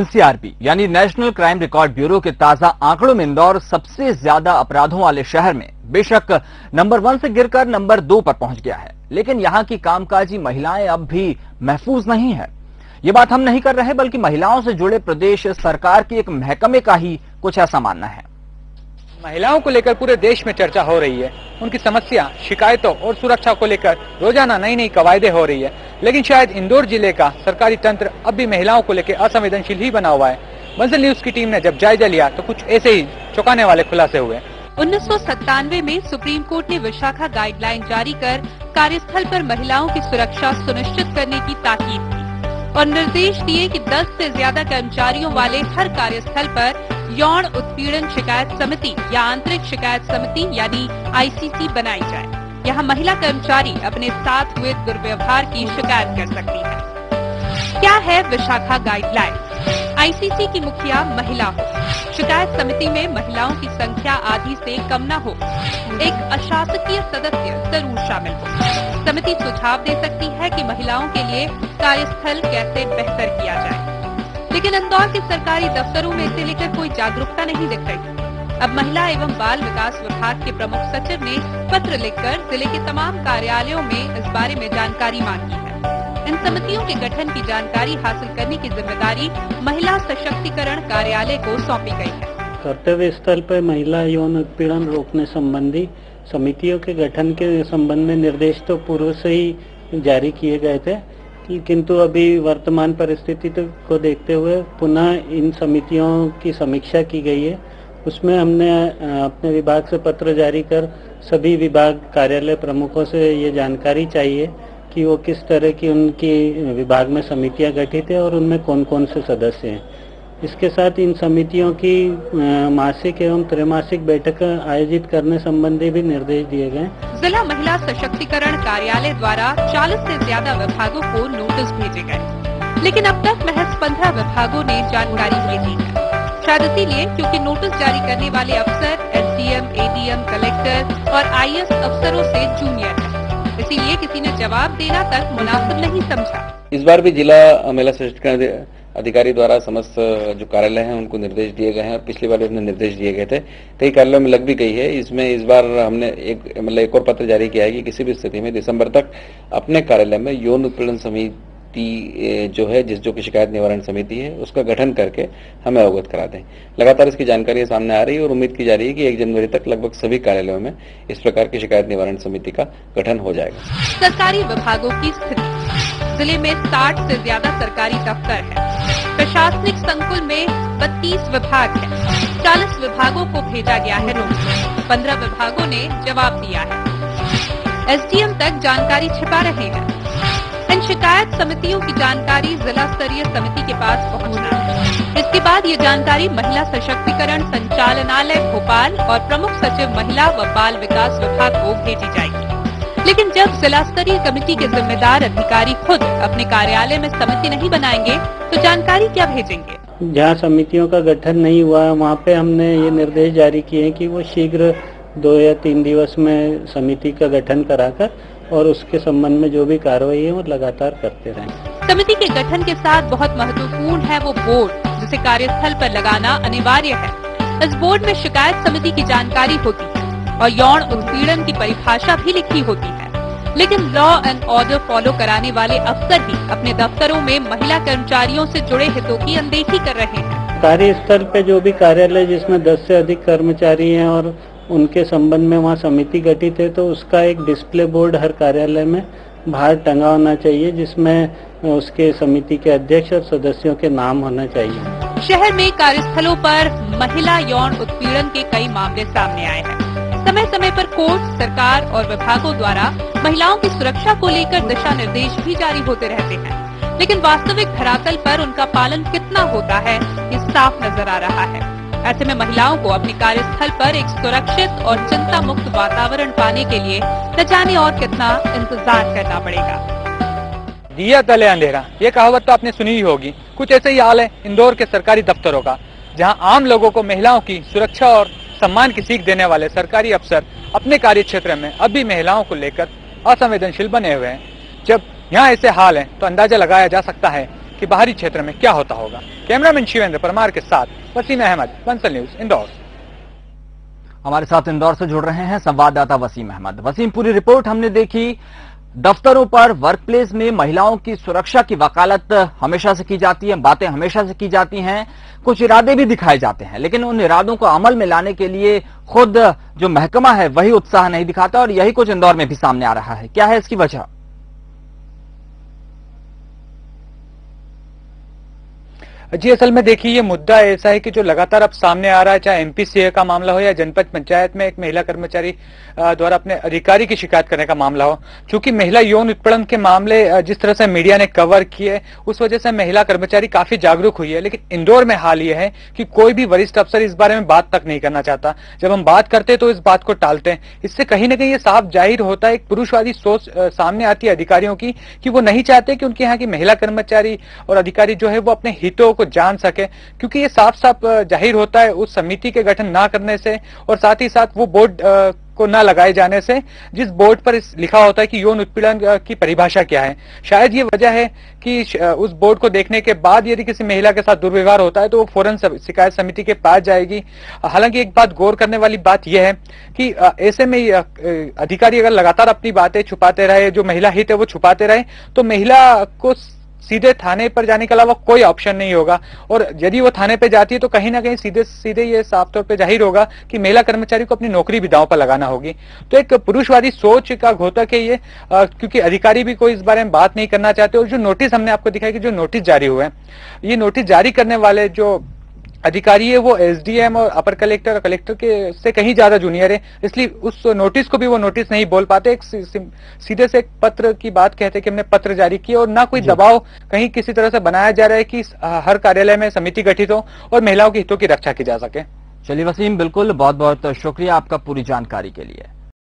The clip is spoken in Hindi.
एनसीआरबी यानी नेशनल क्राइम रिकॉर्ड ब्यूरो के ताजा आंकड़ों में इंदौर सबसे ज्यादा अपराधों वाले शहर में बेशक नंबर 1 से गिरकर नंबर 2 पर पहुंच गया है, लेकिन यहां की कामकाजी महिलाएं अब भी महफूज नहीं है। ये बात हम नहीं कर रहे, बल्कि महिलाओं से जुड़े प्रदेश सरकार के एक महकमे का ही कुछ ऐसा मानना है। महिलाओं को लेकर पूरे देश में चर्चा हो रही है। उनकी समस्या, शिकायतों और सुरक्षा को लेकर रोजाना नई नई कवायदें हो रही है, लेकिन शायद इंदौर जिले का सरकारी तंत्र अब भी महिलाओं को लेकर असंवेदनशील ही बना हुआ है। मंजिल न्यूज की टीम ने जब जायजा लिया तो कुछ ऐसे ही चौंकाने वाले खुलासे हुए। 1997 में सुप्रीम कोर्ट ने विशाखा गाइडलाइन जारी कर कार्यस्थल पर महिलाओं की सुरक्षा सुनिश्चित करने की ताकीद की और निर्देश दिए कि 10 से ज्यादा कर्मचारियों वाले हर कार्यस्थल पर यौन उत्पीड़न शिकायत समिति या आंतरिक शिकायत समिति यानी आईसीसी बनाई जाए। यहाँ महिला कर्मचारी अपने साथ हुए दुर्व्यवहार की शिकायत कर सकती है। क्या है विशाखा गाइडलाइन? आईसीसी की मुखिया महिला हो, शिकायत समिति में महिलाओं की संख्या आधी से कम न हो, एक अशासकीय सदस्य जरूर शामिल हो। समिति सुझाव दे सकती है कि महिलाओं के लिए कार्यस्थल कैसे बेहतर किया जाए, लेकिन इंदौर के सरकारी दफ्तरों में इसे लेकर कोई जागरूकता नहीं दिख रही। अब महिला एवं बाल विकास विभाग के प्रमुख सचिव ने पत्र लिखकर जिले के तमाम कार्यालयों में इस बारे में जानकारी मांगी है। इन समितियों के गठन की जानकारी हासिल करने की जिम्मेदारी महिला सशक्तिकरण कार्यालय को सौंपी गई है। कर्तव्य स्थल पर महिला यौन उत्पीड़न रोकने संबंधी समितियों के गठन के संबंध में निर्देश तो पूर्व से ही जारी किए गए थे, किंतु अभी वर्तमान परिस्थिति को देखते हुए पुनः इन समितियों की समीक्षा की गई है। उसमें हमने अपने विभाग से पत्र जारी कर सभी विभाग कार्यालय प्रमुखों से ये जानकारी चाहिए कि वो किस तरह की उनकी विभाग में समितियां गठित है और उनमें कौन कौन से सदस्य हैं। इसके साथ इन समितियों की मासिक एवं त्रैमासिक बैठक आयोजित करने संबंधी भी निर्देश दिए गए। जिला महिला सशक्तिकरण कार्यालय द्वारा 40 से ज्यादा विभागों को नोटिस भेजे गए, लेकिन अब तक महज 15 विभागों ने जानकारी भेजी है। शायद इसीलिए क्योंकि नोटिस जारी करने वाले अफसर एसडीएम, एडीएम, कलेक्टर और आईएएस अफसरों से जूनियर है, इसीलिए किसी ने जवाब देना तक मुनासिब नहीं समझा। इस बार भी जिला महिला सशक्तिकरण अधिकारी द्वारा समस्त जो कार्यालय हैं उनको निर्देश दिए गए हैं और पिछली बार उन्हें निर्देश दिए गए थे, कई कार्यालयों में लग भी गई है। इसमें इस बार हमने एक और पत्र जारी किया है कि किसी भी स्थिति में दिसंबर तक अपने कार्यालय में यौन उत्पीड़न समिति जो है, जो की शिकायत निवारण समिति है, उसका गठन करके हमें अवगत करा दें। लगातार इसकी जानकारी सामने आ रही है और उम्मीद की जा रही है कि 1 जनवरी तक लगभग सभी कार्यालयों में इस प्रकार की शिकायत निवारण समिति का गठन हो जाएगा। सरकारी विभागों की स्थिति: जिले में 60 से ज्यादा सरकारी दफ्तर है। प्रशासनिक संकुल में 32 विभाग है। 40 विभागों को भेजा गया है नोटिस, 15 विभागों ने जवाब दिया है। एसडीएम तक जानकारी छिपा रहे हैं। इन शिकायत समितियों की जानकारी जिला स्तरीय समिति के पास पहुंचना है। इसके बाद ये जानकारी महिला सशक्तिकरण संचालनालय भोपाल और प्रमुख सचिव महिला व बाल विकास विभाग को भेजी जाएगी। लेकिन जब जिला स्तरीय कमेटी के जिम्मेदार अधिकारी खुद अपने कार्यालय में समिति नहीं बनाएंगे तो जानकारी क्या भेजेंगे? जहाँ समितियों का गठन नहीं हुआ है वहाँ पे हमने ये निर्देश जारी किए हैं कि वो शीघ्र 2 या 3 दिवस में समिति का गठन कराकर और उसके संबंध में जो भी कार्रवाई है वो लगातार करते रहें। समिति के गठन के साथ बहुत महत्वपूर्ण है वो बोर्ड, जिसे कार्यस्थल पर लगाना अनिवार्य है। इस बोर्ड में शिकायत समिति की जानकारी होती है और यौन उत्पीड़न की परिभाषा भी लिखी होती है, लेकिन लॉ एंड ऑर्डर फॉलो कराने वाले अफसर ही अपने दफ्तरों में महिला कर्मचारियों से जुड़े हितों की अनदेखी कर रहे हैं। कार्यस्थल पे जो भी कार्यालय जिसमें 10 से अधिक कर्मचारी हैं और उनके संबंध में वहाँ समिति गठित है तो उसका एक डिस्प्ले बोर्ड हर कार्यालय में बाहर टंगा होना चाहिए, जिसमें उसके समिति के अध्यक्ष और सदस्यों के नाम होना चाहिए। शहर में कार्यस्थलों पर महिला यौन उत्पीड़न के कई मामले सामने आए हैं। समय समय पर कोर्ट, सरकार और विभागों द्वारा महिलाओं की सुरक्षा को लेकर दिशा निर्देश भी जारी होते रहते हैं, लेकिन वास्तविक धरातल पर उनका पालन कितना होता है ये साफ नजर आ रहा है। ऐसे में महिलाओं को अपने कार्यस्थल पर एक सुरक्षित और चिंता मुक्त वातावरण पाने के लिए न जाने और कितना इंतजार करना पड़ेगा। दिया तले अंधेरा, ये कहावत तो आपने सुनी ही होगी। कुछ ऐसे ही हाल है इंदौर के सरकारी दफ्तरों का, जहां आम लोगों को महिलाओं की सुरक्षा और सम्मान की सीख देने वाले सरकारी अफसर अपने कार्य क्षेत्र में अब भी महिलाओं को लेकर असंवेदनशील बने हुए हैं। जब यहाँ ऐसे हाल हैं तो अंदाजा लगाया जा सकता है कि बाहरी क्षेत्र में क्या होता होगा। कैमरामैन शिवेंद्र परमार के साथ वसीम अहमद, बंसल न्यूज, इंदौर। हमारे साथ इंदौर से जुड़ रहे हैं संवाददाता वसीम अहमद। वसीम, पूरी रिपोर्ट हमने देखी। दफ्तरों पर, वर्क प्लेस में महिलाओं की सुरक्षा की वकालत हमेशा से की जाती है, बातें हमेशा से की जाती हैं, कुछ इरादे भी दिखाए जाते हैं, लेकिन उन इरादों को अमल में लाने के लिए खुद जो महकमा है वही उत्साह नहीं दिखाता, और यही कुछ इंदौर में भी सामने आ रहा है। क्या है इसकी वजह? जी, असल में देखिए, ये मुद्दा ऐसा है कि जो लगातार अब सामने आ रहा है, चाहे एमपीसीए का मामला हो या जनपद पंचायत में एक महिला कर्मचारी द्वारा अपने अधिकारी की शिकायत करने का मामला हो। चूंकि महिला यौन उत्पीड़न के मामले जिस तरह से मीडिया ने कवर किए, उस वजह से महिला कर्मचारी काफी जागरूक हुई है। लेकिन इंदौर में हाल ये है कि कोई भी वरिष्ठ अफसर इस बारे में बात तक नहीं करना चाहता। जब हम बात करते तो इस बात को टालते हैं। इससे कहीं ना कहीं ये साफ जाहिर होता है, एक पुरुषवादी सोच सामने आती है अधिकारियों की, कि वो नहीं चाहते कि उनके यहाँ की महिला कर्मचारी और अधिकारी जो है वो अपने हितों को जान सके, क्योंकि ये साफ साफ जाहिर होता है उस समिति के गठन ना करने से, और साथ ही साथ वो बोर्ड को न लगाए जाने से, जिस बोर्ड पर लिखा होता है कि यौन उत्पीड़न की परिभाषा क्या है। शायद ये वजह है कि उस बोर्ड को देखने के बाद यदि किसी महिला के साथ दुर्व्यवहार होता है तो वो फौरन शिकायत समिति के पास जाएगी। हालांकि एक बात गौर करने वाली बात यह है कि ऐसे में अधिकारी अगर लगातार अपनी बातें छुपाते रहे, जो महिला हित है वो छुपाते रहे, तो महिला को सीधे थाने पर जाने के अलावा कोई ऑप्शन नहीं होगा। और यदि वो थाने पे जाती है तो कहीं ना कहीं सीधे सीधे ये साफ तौर पे जाहिर होगा कि महिला कर्मचारी को अपनी नौकरी भी दांव पर लगाना होगी। तो एक पुरुषवादी सोच का घोतक है ये, क्योंकि अधिकारी भी कोई इस बारे में बात नहीं करना चाहते। और जो नोटिस हमने आपको दिखाया कि जो नोटिस जारी हुए हैं, ये नोटिस जारी करने वाले जो अधिकारी है वो एसडीएम और अपर कलेक्टर और कलेक्टर के से कहीं ज्यादा जूनियर है, इसलिए उस नोटिस को भी वो नोटिस नहीं बोल पाते। एक सीधे से एक पत्र की बात कहते कि हमने पत्र जारी किया, और ना कोई दबाव कहीं किसी तरह से बनाया जा रहा है कि हर कार्यालय में समिति गठित हो और महिलाओं के हितों की रक्षा की जा सके। चलिए वसीम, बिल्कुल, बहुत बहुत शुक्रिया आपका पूरी जानकारी के लिए।